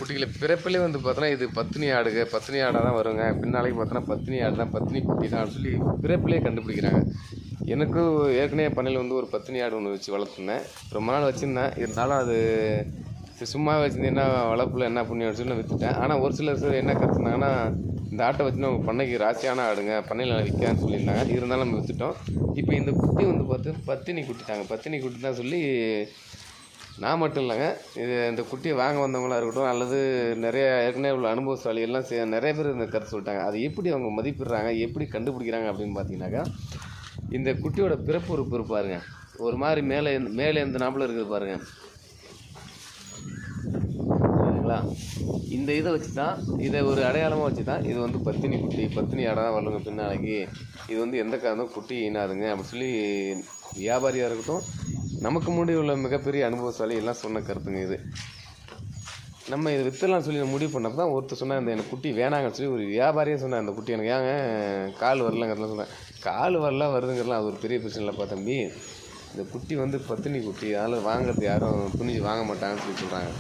குட்டிகளை பிறப்பிலே வந்து பார்த்தோன்னா இது பத்தினி ஆடுங்க, பத்தினி ஆடாக தான் வருங்க, பின்னாளைக்கு பார்த்தோன்னா பத்தினி ஆடு தான், பத்தினி குட்டி தான் சொல்லி பிறப்பிலே கண்டுபிடிக்கிறாங்க. எனக்கும் ஏற்கனவே பண்ணையில் வந்து ஒரு பத்தினி ஆடு ஒன்று வச்சு வளர்த்துருந்தேன். ரொம்ப நாள் வச்சுருந்தேன். இருந்தாலும் அது சும்மா வச்சுருந்தேன்னா வளர்ப்பில் என்ன புண்ணியம் சொல்லி நான் விற்றுட்டேன். ஆனால் ஒரு சிலர் என்ன கற்றுனாங்கன்னா, இந்த ஆட்டை வச்சுன்னா உங்கள் பண்ணைக்கு ராசியான ஆடுங்க, பண்ணையில் விற்கான்னு சொல்லியிருந்தாங்க. இருந்தாலும் நம்ம விற்றுட்டோம். இப்போ இந்த குட்டி வந்து பார்த்து பத்தினி குட்டி தாங்க, பத்தினி குட்டி தான் சொல்லி நான் மட்டும் இல்லைங்க, இது இந்த குட்டியை வாங்க வந்தவங்களாக இருக்கட்டும், அல்லது நிறைய ஏற்கனவே உள்ள அனுபவசாலிகள்லாம் நிறைய பேர் இந்த கருத்து சொல்லிட்டாங்க. அதை எப்படி அவங்க மதிப்பிடுறாங்க, எப்படி கண்டுபிடிக்கிறாங்க அப்படின்னு பார்த்தீங்கன்னாக்கா, இந்த குட்டியோட பிறப்பு உறுப்பு பாருங்க, ஒரு மாதிரி மேலே எந்த நாப்பில் இருக்குது பாருங்கள், சரிங்களா? இந்த இதை வச்சு தான், இதை ஒரு அடையாளமாக வச்சு தான் இது வந்து பத்தினி குட்டி, பத்தினி ஆடாக வரலுங்க பின்னாளைக்கு, இது வந்து எந்த காரணம் குட்டி ஈனாதுங்க அப்படின்னு சொல்லி வியாபாரியாக இருக்கட்டும், நமக்கு முன்னாடி உள்ள மிகப்பெரிய அனுபவசாலி எல்லாம் சொன்ன கருத்துங்க இது. நம்ம இதை விற்றுலாம் சொல்லி முடிவு பண்ணப்போ தான் ஒருத்தர் சொன்னால் இந்த எனக்கு குட்டி வேணாங்கன்னு சொல்லி ஒரு வியாபாரியே சொன்னேன், அந்த குட்டி எனக்கு ஏங்க கால் வரலங்கிறதுலாம் சொன்னேன். கால் வரலாம் வருதுங்கிறலாம் அது ஒரு பெரிய பிரச்சனை இல்லைப்பா தம்பி, இந்த குட்டி வந்து பத்தினி குட்டி, அதனால் வாங்குறது யாரும் துணிஞ்சு வாங்க மாட்டாங்கன்னு சொல்லி சொல்கிறாங்க.